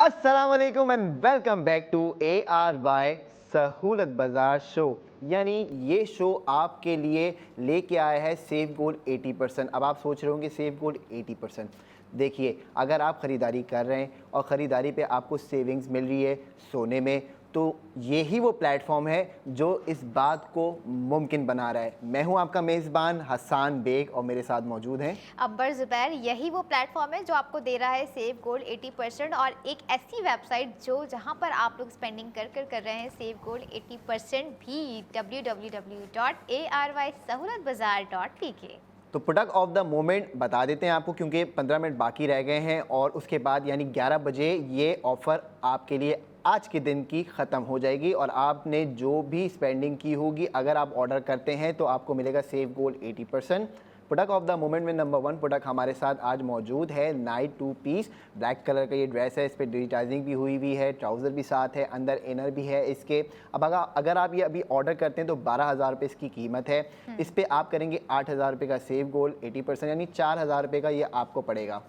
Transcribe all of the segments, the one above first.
अस्सलाम वालेकुम and welcome back to ARY Sahulat बाज़ार शो। यानी ये शो आपके लिए लेके आया है सेव गोल्ड 80%। अब आप सोच रहे होंगे सेव गोल्ड 80%। देखिए, अगर आप ख़रीदारी कर रहे हैं और ख़रीदारी पे आपको सेविंग्स मिल रही है सोने में, तो ये ही वो प्लेटफॉर्म है जो इस बात को मुमकिन बना रहा है। मैं हूँ आपका मेज़बान हसान बेग और मेरे साथ मौजूद हैं अब्बर ज़ुबैर। यही वो प्लेटफॉर्म है जो आपको दे रहा है सेव गोल्ड 80% और एक ऐसी वेबसाइट जो जहां पर आप लोग स्पेंडिंग कर रहे हैं सेव गोल्ड 80% भी www.arysahoolatbazaar.tk। तो प्रोडक्ट ऑफ द मोमेंट बता देते हैं आपको, क्योंकि 15 मिनट बाकी रह गए हैं और उसके बाद यानी 11 बजे ये ऑफ़र आपके लिए आज के दिन की ख़त्म हो जाएगी। और आपने जो भी स्पेंडिंग की होगी, अगर आप ऑर्डर करते हैं तो आपको मिलेगा save gold 80%। Product of the moment में नंबर 1 प्रोडक्ट हमारे साथ आज मौजूद है नाइट 2 पीस ब्लैक कलर का ये ड्रेस है। इस पर डिजिटाइजिंग भी हुई हुई है, ट्राउज़र भी साथ है, अंदर इनर भी है इसके। अब अगर आप ये अभी ऑर्डर करते हैं तो 12,000 रुपये इसकी कीमत है। इस पर आप करेंगे 8,000 रुपये का सेव गोल्ड 80%, यानी 4,000 रुपये का ये आपको पड़ेगा।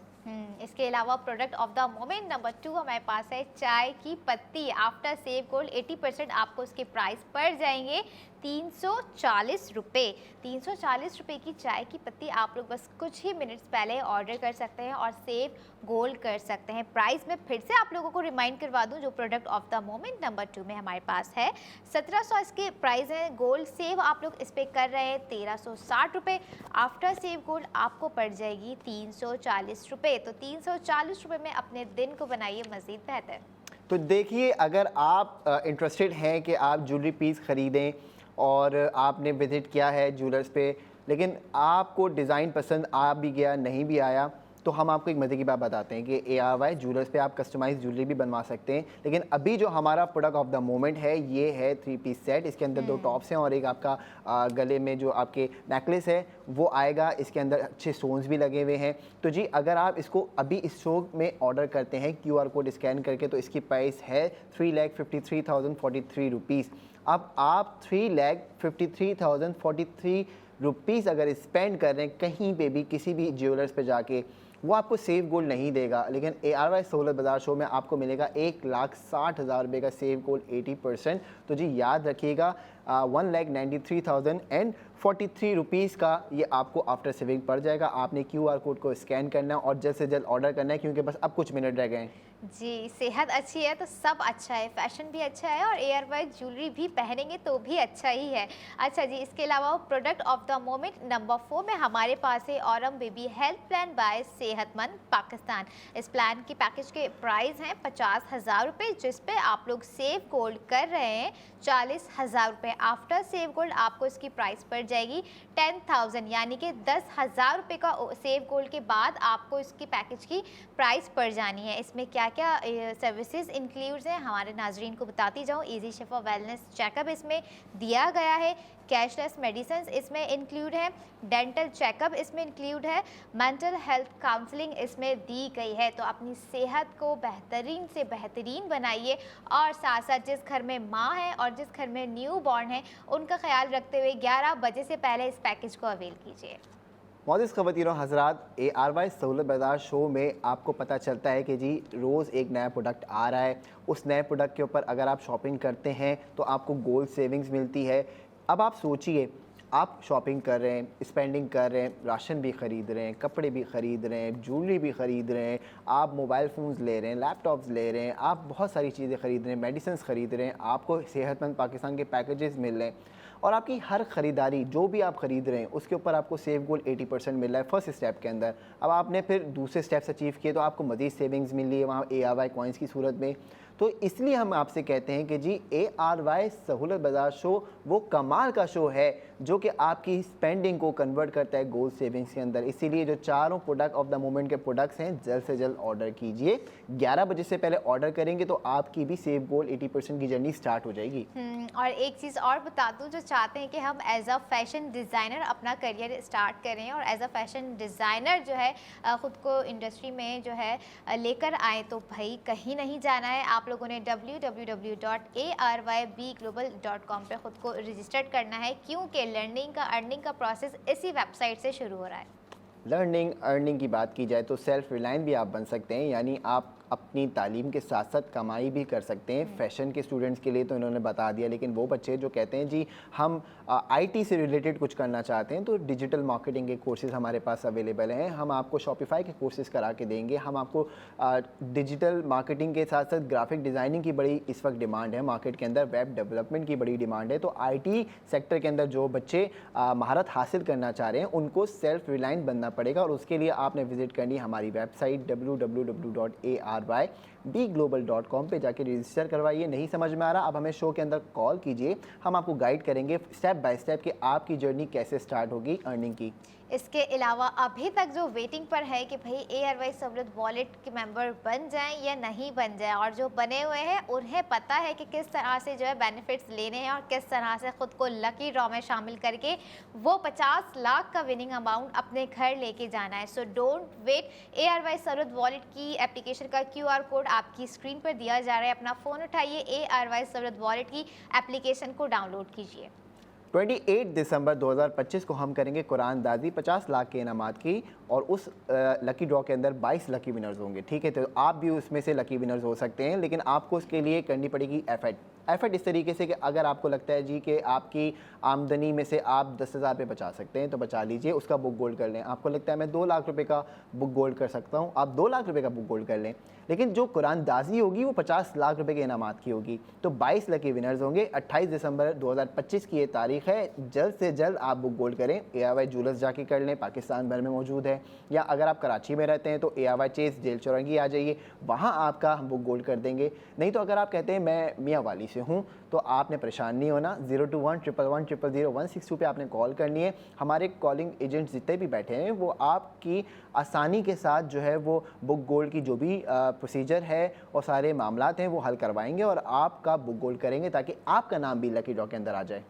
इसके अलावा product of the moment number 2 हमारे पास है चाय की पत्ती। आफ्टर सेव गोल्ड 80% आपको उसके प्राइस पड़ जाएंगे 340 रुपये। 340 रुपये की चाय की पत्ती आप लोग बस कुछ ही मिनट्स पहले ऑर्डर कर सकते हैं और सेव गोल्ड कर सकते हैं। प्राइस में फिर से आप लोगों को रिमाइंड करवा दूं, जो product of the moment number 2 में हमारे पास है 1700 इसके प्राइस है। गोल्ड सेव आप लोग इस पे कर रहे हैं 1360 रुपये। आफ्टर सेव गोल्ड आपको पड़ जाएगी 340 रुपये। तो 340 रुपये में अपने दिन को बनाइए मज़ीद बेहतर। तो देखिए, अगर आप इंटरेस्टेड हैं कि आप ज्वेलरी पीस ख़रीदें और आपने विज़िट किया है ज्वेलर्स पे, लेकिन आपको डिज़ाइन पसंद आ भी गया नहीं भी आया, तो हम आपको एक मज़े की बात बताते हैं कि ARY ज्वेलर्स पे आप कस्टमाइज़ ज्वेलरी भी बनवा सकते हैं। लेकिन अभी जो हमारा प्रोडक्ट ऑफ द मोमेंट है ये है 3 पीस सेट। इसके अंदर 2 टॉप्स हैं और एक आपका गले में जो आपके नेकलेस है वो आएगा। इसके अंदर अच्छे स्टोन्स भी लगे हुए हैं। तो जी, अगर आप इसको अभी इस शो में ऑर्डर करते हैं QR कोड स्कैन करके, तो इसकी प्राइस है 3,53,043 रुपीज़। अब आप 3,53,043 रुपीज़ अगर स्पेंड कर रहे हैं कहीं पे भी, किसी भी ज्वेलर्स पे जाके, वो आपको सेव गोल्ड नहीं देगा। लेकिन ARY सहूलत बाज़ार शो में आपको मिलेगा 1,60,000 रुपये का सेव गोल्ड 80%। तो जी याद रखिएगा, 1,93,043 रुपीज़ का ये आपको आफ्टर सेविंग पड़ जाएगा। आपने QR कोड को स्कैन करना है और जल्द से जल्द ऑर्डर करना है, क्योंकि बस अब कुछ मिनट रह गए हैं। जी, सेहत अच्छी है तो सब अच्छा है, फैशन भी अच्छा है और ARY ज्वेलरी भी पहनेंगे तो भी अच्छा ही है। अच्छा जी, इसके अलावा product of the moment number 4 में हमारे पास है Aurum baby health plan by Sehatmand Pakistan. इस प्लान की पैकेज के प्राइस हैं 50,000 रुपये, जिस पे आप लोग सेव गोल्ड कर रहे हैं 40,000 रुपये। आफ्टर सेव गोल्ड आपको इसकी प्राइस पड़ जाएगी 10,000, यानी कि 10,000 रुपये का सेव गोल्ड के बाद आपको इसकी पैकेज की प्राइस पड़ जानी है। इसमें क्या क्या सर्विसेज इंक्लूड्स हैं हमारे नाजरीन को बताती जाऊँ। इजी शिफा वेलनेस चेकअप इसमें दिया गया है, कैशलेस मेडिसिन इसमें इंक्लूड है, डेंटल चेकअप इसमें इंक्लूड है, मेंटल हेल्थ काउंसलिंग इसमें दी गई है। तो अपनी सेहत को बेहतरीन से बेहतरीन बनाइए और साथ साथ जिस घर में माँ है और जिस घर में न्यू बॉर्न है उनका ख्याल रखते हुए 11 बजे से पहले इस पैकेज को अवेल कीजिए। मौजूद ख़वातीनों हज़रात, ARY सहूलत बाज़ार शो में आपको पता चलता है कि जी रोज़ एक नया प्रोडक्ट आ रहा है। उस नए प्रोडक्ट के ऊपर अगर आप शॉपिंग करते हैं तो आपको गोल्ड सेविंग्स मिलती है। अब आप सोचिए, आप शॉपिंग कर रहे हैं, स्पेंडिंग कर रहे हैं, राशन भी ख़रीद रहे हैं, कपड़े भी ख़रीद रहे हैं, ज्वेलरी भी ख़रीद रहे हैं, आप मोबाइल फ़ोन्स ले रहे हैं, लैपटॉप्स ले रहे हैं, आप बहुत सारी चीज़ें ख़रीद रहे हैं, मेडिसिन ख़रीद रहे हैं, आपको सेहतमंद पाकिस्तान के पैकेजेस मिल रहे हैं और आपकी हर ख़रीदारी जो भी आप ख़रीद रहे हैं उसके ऊपर आपको सेव गोल्ड 80% मिल रहा है फर्स्ट स्टेप के अंदर। अब आपने फिर दूसरे स्टेप्स अचीव किए तो आपको मज़ीद सेविंग्स मिल रही है वहाँ ARY कॉइन्स की सूरत में। तो इसलिए हम आपसे कहते हैं कि जी ARY सहूलत बाज़ार शो वो कमाल का शो है जो कि आपकी स्पेंडिंग को कन्वर्ट करता है गोल्ड सेविंग्स के अंदर। इसीलिए जो चारों प्रोडक्ट ऑफ द मोमेंट के प्रोडक्ट्स हैं जल्द से जल्द ऑर्डर कीजिए। 11 बजे से पहले ऑर्डर करेंगे तो आपकी भी सेव गोल्ड 80% की जर्नी स्टार्ट हो जाएगी। और एक चीज़ और बता दूं, जो चाहते हैं कि हम एज अ फैशन डिज़ाइनर अपना करियर स्टार्ट करें और एज अ फैशन डिज़ाइनर जो है ख़ुद को इंडस्ट्री में जो है लेकर आए, तो भाई कहीं नहीं जाना है। आप लोगों ने www.arybglobal.com पे ख़ुद को रजिस्टर्ड करना है, क्योंकि लर्निंग का अर्निंग का प्रोसेस इसी वेबसाइट से शुरू हो रहा है। लर्निंग अर्निंग की बात की जाए तो सेल्फ रिलायंस भी आप बन सकते हैं, यानी आप अपनी तालीम के साथ साथ कमाई भी कर सकते हैं। फैशन के स्टूडेंट्स के लिए तो इन्होंने बता दिया, लेकिन वो बच्चे जो कहते हैं जी हम आईटी से रिलेटेड कुछ करना चाहते हैं, तो डिजिटल मार्केटिंग के कोर्सेज़ हमारे पास अवेलेबल हैं। हम आपको शॉपिफाई के कोर्सेज़ करा के देंगे। हम आपको डिजिटल मार्केटिंग के साथ साथ ग्राफिक डिज़ाइनिंग की बड़ी इस वक्त डिमांड है मार्केट के अंदर, वेब डेवलपमेंट की बड़ी डिमांड है। तो आईटी सेक्टर के अंदर जो बच्चे महारत हासिल करना चाह रहे हैं उनको सेल्फ रिलायंट बनना पड़ेगा, और उसके लिए आपने विजिट करनी है हमारी वेबसाइट www.arybglobal.com पे जाके रजिस्टर करवाइए। नहीं समझ में आ रहा, अब हमें शो के अंदर कॉल कीजिए, हम आपको गाइड करेंगे स्टेप बाय स्टेप कि आपकी जर्नी कैसे स्टार्ट होगी अर्निंग की। इसके अलावा अभी तक जो वेटिंग पर है कि भाई ARY सहूलत वॉलेट के मेंबर बन जाएं या नहीं बन जाएं, और जो बने हुए हैं उन्हें पता है कि किस तरह से जो है बेनिफिट्स लेने हैं और किस तरह से ख़ुद को लकी ड्रॉ में शामिल करके वो 50 लाख का विनिंग अमाउंट अपने घर लेके जाना है। So don't wait. ARY सहूलत वॉलेट की एप्लीकेशन का QR कोड आपकी स्क्रीन पर दिया जा रहा है। अपना फ़ोन उठाइए, ARY सहूलत वॉलेट की एप्लीकेशन को डाउनलोड कीजिए। 28 दिसंबर 2025 को हम करेंगे कुरानदाजी 50 लाख के इनामात की, और उस लकी ड्रॉ के अंदर 22 लकी विनर्स होंगे। ठीक है, तो आप भी उसमें से लकी विनर्स हो सकते हैं, लेकिन आपको उसके लिए करनी पड़ेगी एफर्ट इस तरीके से कि अगर आपको लगता है जी कि आपकी आमदनी में से आप 10,000 रुपये बचा सकते हैं तो बचा लीजिए, उसका बुक गोल्ड कर लें। आपको लगता है मैं 2 लाख रुपए का बुक गोल्ड कर सकता हूं, आप 2 लाख रुपए का बुक गोल्ड कर लें। लेकिन जो कुरानदाजी होगी वो 50 लाख रुपए के इनामात की होगी। तो 22 लकी विनर्स होंगे। 28 दिसंबर 2025 की ये तारीख है। जल्द से जल्द आप बुक गोल्ड करें। ARY ज्वेलर्स जाके कर लें, पाकिस्तान भर में मौजूद है, या अगर आप कराची में रहते हैं तो ARY चेस जेल चौरंगी आ जाइए, वहाँ आपका हम बुक गोल्ड कर देंगे। नहीं तो अगर आप कहते हैं मैं मियाँ वाली से हूँ तो आपने परेशान नहीं होना। 02111000162 पे आपने कॉल करनी है। हमारे कॉलिंग एजेंट्स जितने भी बैठे हैं वो आपकी आसानी के साथ जो है वो बुक गोल्ड की जो भी प्रोसीजर है और सारे मामलात हैं वो हल करवाएंगे और आपका बुक गोल्ड करेंगे ताकि आपका नाम भी लकी ड्रॉ के अंदर आ जाए।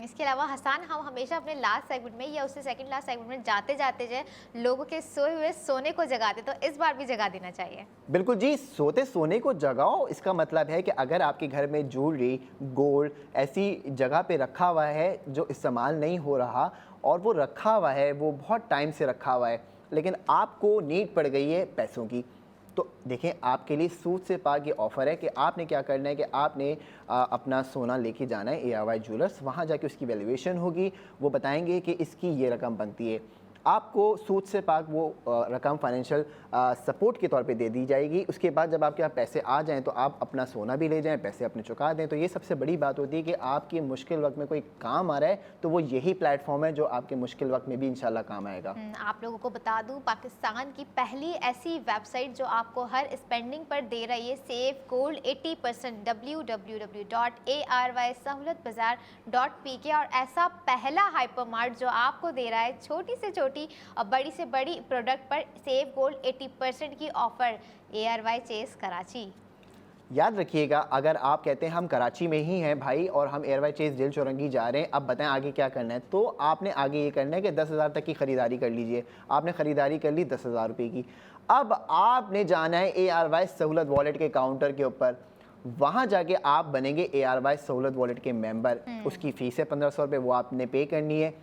इसके अलावा हसन, हम हमेशा अपने लास्ट सेगमेंट में या उससे सेकंड लास्ट सेगमेंट में जाते जाते जो है लोगों के सोए हुए सोने को जगाते, तो इस बार भी जगा देना चाहिए। बिल्कुल जी, सोते सोने को जगाओ। इसका मतलब है कि अगर आपके घर में ज्वेलरी, गोल्ड ऐसी जगह पे रखा हुआ है जो इस्तेमाल नहीं हो रहा, और वो रखा हुआ है, वो बहुत टाइम से रखा हुआ है, लेकिन आपको नीड पड़ गई है पैसों की, तो देखें आपके लिए सूद से पाक ये ऑफ़र है कि आपने क्या करना है कि आपने अपना सोना लेके जाना है ARY ज्वेलर्स। वहाँ जाके उसकी वैल्यूएशन होगी, वो बताएंगे कि इसकी ये रकम बनती है। आपको सूद से पाक वो रकम फाइनेंशियल सपोर्ट के तौर पे दे दी जाएगी। उसके बाद जब आपके पास पैसे आ जाएं तो आप अपना सोना भी ले जाएं, पैसे अपने चुका दें। तो ये सबसे बड़ी बात होती है कि आपकी मुश्किल वक्त में कोई काम आ रहा है तो वो यही प्लेटफॉर्म है जो आपके मुश्किल वक्त में भी इंशाल्लाह काम आएगा। आप लोगों को बता दूं, पाकिस्तान की पहली ऐसी वेबसाइट जो आपको हर स्पेंडिंग पर दे रही है सेव गोल्ड 80%, www.arysahoulatbazaar.pk, और ऐसा पहला हाइपरमार्ट जो आपको दे रहा है छोटी से छोटी और बड़ी से बड़ी प्रोडक्ट पर सेव गोल्ड 80% की ऑफर। ARY chess Karachi. याद रखिएगा, अगर आप कहते हैं हम कराची में ही हैं भाई और हम ARY चेस जेल चौरंगी जा रहे हैं, अब बताएं आगे क्या करना है, तो आपने आगे ये करना है कि 10,000 तक की ख़रीदारी कर लीजिए। आपने ख़रीदारी कर ली 10,000 रुपये की। अब आपने जाना है ARY सहूलत वॉलेट के काउंटर के ऊपर, वहाँ जाके आप बनेंगे ARY सहूलत वॉलेट के मेंबर। उसकी फ़ीस है 1500 रुपये, वो आपने पे करनी है।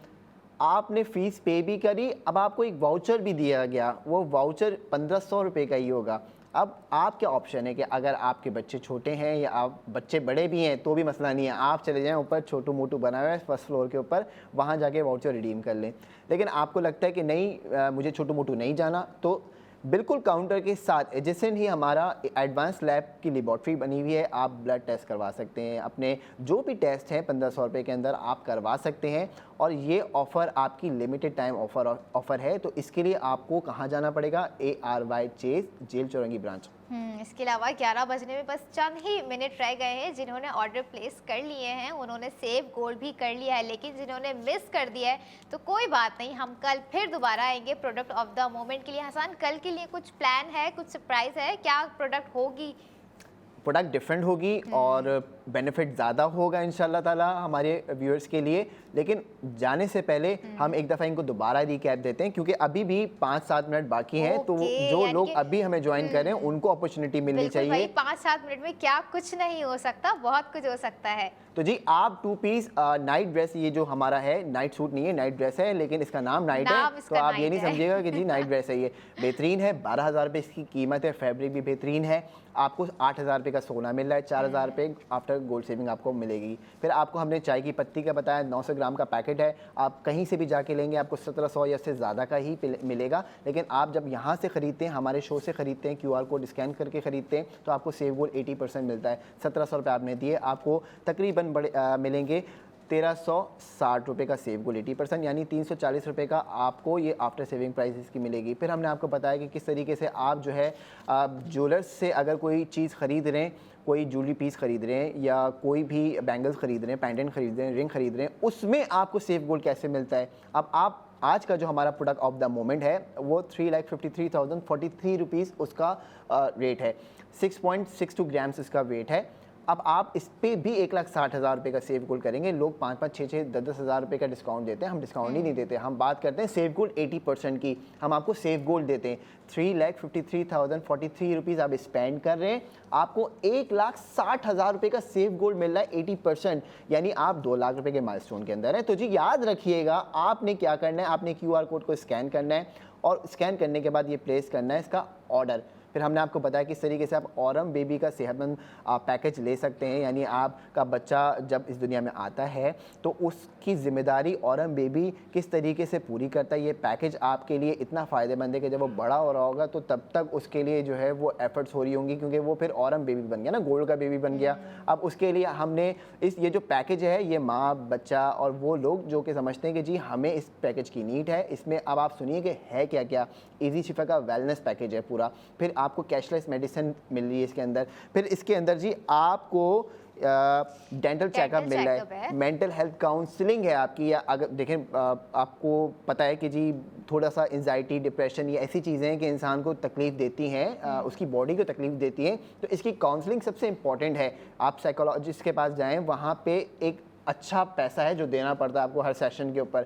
आपने फ़ीस पे भी करी, अब आपको एक वाउचर भी दिया गया, वो वाउचर 1500 रुपये का ही होगा। अब आपके ऑप्शन है कि अगर आपके बच्चे छोटे हैं या आप बच्चे बड़े भी हैं तो भी मसला नहीं है, आप चले जाएं ऊपर, छोटू मोटू बना हुआ है फर्स्ट फ्लोर के ऊपर, वहाँ जाके वाउचर रिडीम कर लें। लेकिन आपको लगता है कि नहीं मुझे छोटू मोटू नहीं जाना, तो बिल्कुल काउंटर के साथ एडजेसेंट ही हमारा एडवांस लैब की लेबॉर्ट्री बनी हुई है। आप ब्लड टेस्ट करवा सकते हैं, अपने जो भी टेस्ट हैं 1500 रुपये के अंदर आप करवा सकते हैं। और ये ऑफ़र आपकी लिमिटेड टाइम ऑफ़र है, तो इसके लिए आपको कहाँ जाना पड़ेगा? ARY chase jail Chowrangi branch. इसके अलावा 11 बजने में बस चंद ही मिनट रह गए हैं। जिन्होंने ऑर्डर प्लेस कर लिए हैं उन्होंने सेव गोल्ड भी कर लिया है, लेकिन जिन्होंने मिस कर दिया है तो कोई बात नहीं, हम कल फिर दोबारा आएंगे प्रोडक्ट ऑफ द मोमेंट के लिए। हसन, कल के लिए कुछ प्लान है, कुछ सरप्राइज़ है, क्या प्रोडक्ट होगी? प्रोडक्ट डिफरेंट होगी और बेनिफिट ज़्यादा होगा इंशाल्लाह ताला हमारे व्यूअर्स के लिए। लेकिन जाने से पहले हम एक दफ़ा इनको दोबारा रिकैप देते हैं, क्योंकि अभी भी 5-7 मिनट बाकी हैं। तो ओके, जो यानी लोग कि अभी हमें ज्वाइन कर रहे हैं उनको अपॉर्चुनिटी मिलनी बिल्कुल चाहिए। भाई 5-7 मिनट में क्या कुछ नहीं हो सकता, बहुत कुछ हो सकता है। तो जी आप 2 पीस नाइट ड्रेस, ये जो हमारा है नाइट सूट नहीं है, नाइट ड्रेस है, लेकिन इसका नाम नाइट है, नाम तो इसका आप ये नाइट नहीं है। समझिएगा कि जी नाइट ड्रेस है। ये बेहतरीन है, 12,000 रुपये इसकी कीमत है, फैब्रिक भी बेहतरीन है। आपको 8,000 रुपये का सोना मिल रहा है, 4,000 रुपये आफ्टर गोल्ड सेविंग आपको मिलेगी। फिर आपको हमने चाय की पत्ती का बताया, 900 ग्राम का पैकेट है, आप कहीं से भी जाके लेंगे आपको 1700 या उससे ज़्यादा का ही मिलेगा। लेकिन आप जब यहाँ से ख़रीदते हैं, हमारे शो से ख़रीदते हैं, QR कोड स्कैन करके ख़रीदते हैं, तो आपको सेव गोल्ड 80% मिलता है। 1700 रुपये आपने दिए, आपको तकरीबन मिलेंगे 1360 रुपये का सेव गोल्ड 80%, यानी 340 रुपये का आपको ये आफ्टर सेविंग प्राइस इसकी मिलेगी। फिर हमने आपको बताया कि किस तरीके से आप जो है ज्वेलर्स से अगर कोई चीज़ ख़रीद रहे हैं, कोई ज्वेलरी पीस खरीद रहे हैं या कोई भी बैंगल्स खरीद रहे हैं, पेंडेंट खरीद रहे हैं, रिंग खरीद रहे हैं, उसमें आपको सेव गोल्ड कैसे मिलता है। अब आप आज का जो हमारा प्रोडक्ट ऑफ द मोमेंट है वो 3,53,043 रुपीज़ उसका रेट है। 6.62 ग्राम्स इसका वेट है। अब आप इस पे भी 1,60,000 रुपये का सेव गोल्ड करेंगे। लोग 5-5, 6-6, 10-10 हज़ार रुपये का डिस्काउंट देते हैं, हम डिस्काउंट ही नहीं देते। हम बात करते हैं सेव गोल्ड 80% की, हम आपको सेव गोल्ड देते हैं। 3,53,043 रुपीज़ आप स्पेंड कर रहे हैं, आपको 1,60,000 रुपये का सेव गोल्ड मिल रहा है 80%, यानी आप 2 लाख रुपये के माइलस्टोन के अंदर है। तो जी याद रखिएगा, आपने क्या करना है, आपने QR कोड को स्कैन करना है और स्कैन करने के बाद ये प्लेस करना है इसका ऑर्डर। फिर हमने आपको बताया किस तरीके से आप औरम बेबी का सेहतमंद पैकेज ले सकते हैं, यानी आपका बच्चा जब इस दुनिया में आता है तो उसकी ज़िम्मेदारी औरम बेबी किस तरीके से पूरी करता है। ये पैकेज आपके लिए इतना फ़ायदेमंद है कि जब वो बड़ा हो रहा होगा तो तब तक उसके लिए जो है वो एफर्ट्स हो रही होंगी, क्योंकि वो फिर औरम बेबी बन गया ना, गोल्ड का बेबी बन गया। अब उसके लिए हमने ये जो पैकेज है, ये माँ, बच्चा और वो लोग जो कि समझते हैं कि जी हमें इस पैकेज की नीड है, इसमें अब आप सुनिए कि है क्या क्या। ईजी शिफा का वेलनेस पैकेज है पूरा, फिर आपको कैशलेस मेडिसिन मिल रही है इसके अंदर, फिर इसके अंदर जी आपको डेंटल चेकअप मिल रहा है, मेंटल हेल्थ काउंसलिंग है आपकी। या अगर देखें आपको पता है कि जी थोड़ा सा एंजाइटी, डिप्रेशन, ये ऐसी चीज़ें हैं कि इंसान को तकलीफ़ देती हैं, उसकी बॉडी को तकलीफ़ देती हैं, तो इसकी काउंसलिंग सबसे इम्पॉर्टेंट है। आप साइकोलॉजिस्ट के पास जाएँ, वहाँ पे एक अच्छा पैसा है जो देना पड़ता है आपको हर सेशन के ऊपर।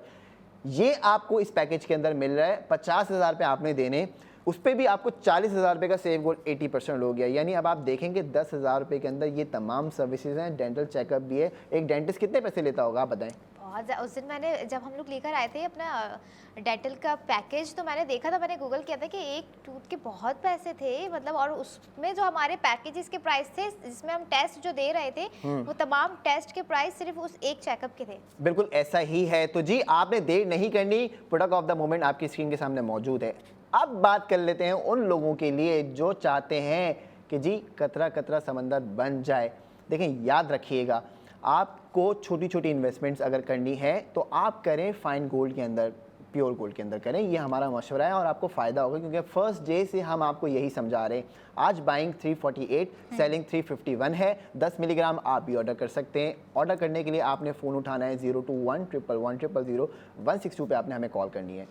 ये आपको इस पैकेज के अंदर मिल रहा है। 50,000 रुपये आपने देने, उस पर भी आपको 40,000 रुपये का सेव गोल्ड 80% हो गया। यानी अब आप देखेंगे 10,000 रुपये के अंदर ये तमाम सर्विसेज हैं, डेंटल चेकअप भी है। एक डेंटिस्ट कितने पैसे लेता होगा आप बताएं? बहुत उस दिन मैंने जब हम लोग लेकर आए थे अपना डेंटल का पैकेज, तो मैंने देखा था, मैंने गूगल किया था कि एक टूथ के बहुत पैसे थे, मतलब, और उसमें जो हमारे पैकेजेस के प्राइस थे, जिसमें हम टेस्ट जो दे रहे थे, वो तमाम टेस्ट के प्राइस सिर्फ उस एक चेकअप के थे। बिल्कुल ऐसा ही है। तो जी आपने देर नहीं करनी, प्रोडक्ट ऑफ द मोमेंट आपकी स्क्रीन के सामने मौजूद है। अब बात कर लेते हैं उन लोगों के लिए जो चाहते हैं कि जी कतरा कतरा समंदर बन जाए। देखें याद रखिएगा, आपको छोटी छोटी इन्वेस्टमेंट्स अगर करनी है तो आप करें फाइन गोल्ड के अंदर, प्योर गोल्ड के अंदर करें। ये हमारा मशवरा है और आपको फ़ायदा होगा, क्योंकि फर्स्ट डे से हम आपको यही समझा रहे हैं। आज बाइंग 348, सेलिंग 351 है। 10 मिलीग्राम आप भी ऑर्डर कर सकते हैं। ऑर्डर करने के लिए आपने फ़ोन उठाना है 021-111-000-162 पे आपने हमें कॉल करनी है।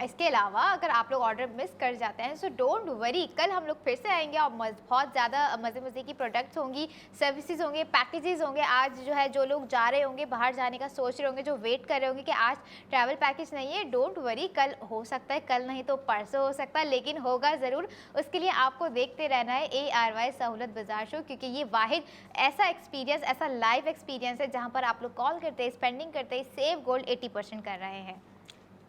इसके अलावा अगर आप लोग ऑर्डर मिस कर जाते हैं सो डोंट वरी, कल हम लोग फिर से आएंगे और बहुत ज़्यादा मज़े की प्रोडक्ट्स होंगी, सर्विसेज होंगे, पैकेजेस होंगे। आज जो है जो लोग जा रहे होंगे, बाहर जाने का सोच रहे होंगे, जो वेट कर रहे होंगे कि आज ट्रैवल पैकेज नहीं है, डोंट वरी, कल हो सकता है, कल नहीं तो परसों हो सकता है, लेकिन होगा ज़रूर। उसके लिए आपको देखते रहना है ARY सहूलत बाजार शो, क्योंकि ये वाहिद ऐसा एक्सपीरियंस, ऐसा लाइव एक्सपीरियंस है जहाँ पर आप लोग कॉल करते हैं, स्पेंडिंग करते हैं, सेव गोल्ड 80% कर रहे हैं।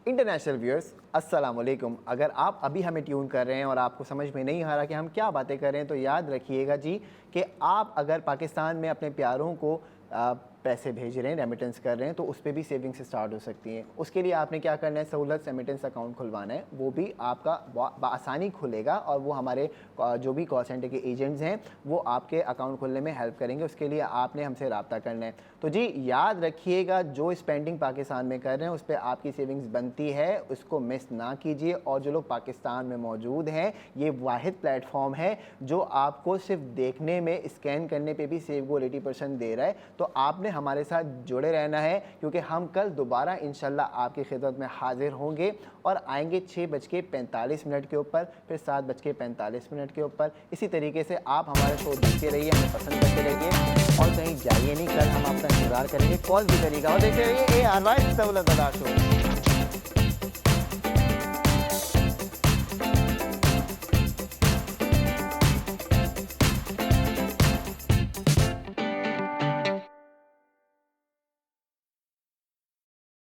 इंटरनेशनल व्यूअर्स अस्सलाम वालेकुम। अगर आप अभी हमें ट्यून कर रहे हैं और आपको समझ में नहीं आ रहा कि हम क्या बातें कर रहे हैं, तो याद रखिएगा जी कि आप अगर पाकिस्तान में अपने प्यारों को पैसे भेज रहे हैं, रेमिटेंस कर रहे हैं, तो उस पर भी सेविंग्स स्टार्ट हो सकती हैं। उसके लिए आपने क्या करना है, सहूलत रेमिटेंस अकाउंट खुलवाना है। वो भी आपका आसानी खुलेगा और वो हमारे जो भी कॉल सेंटर के एजेंट्स हैं वो आपके अकाउंट खोलने में हेल्प करेंगे। उसके लिए आपने हमसे रब्ता करना है। तो जी याद रखिएगा, जो स्पेंडिंग पाकिस्तान में कर रहे हैं उस पर आपकी सेविंग्स बनती है, उसको मिस ना कीजिए। और जो लोग पाकिस्तान में मौजूद हैं, ये वाहिद प्लेटफॉर्म है जो आपको सिर्फ देखने में, स्कैन करने पे भी सेव गोल्ड 80% दे रहा है। तो आपने हमारे साथ जुड़े रहना है, क्योंकि हम कल दोबारा इंशाल्लाह आपकी खिदमत में हाजिर होंगे और आएंगे 6:45 के ऊपर, फिर 7:45 के ऊपर। इसी तरीके से आप हमारे शो देखते रहिए, हमें पसंद करते रहिए और कहीं जाइए नहीं। कल हम आपका इंतज़ार करेंगे कॉल भी करिएगा और देखते रहिए ARY सहूलत बदार शो।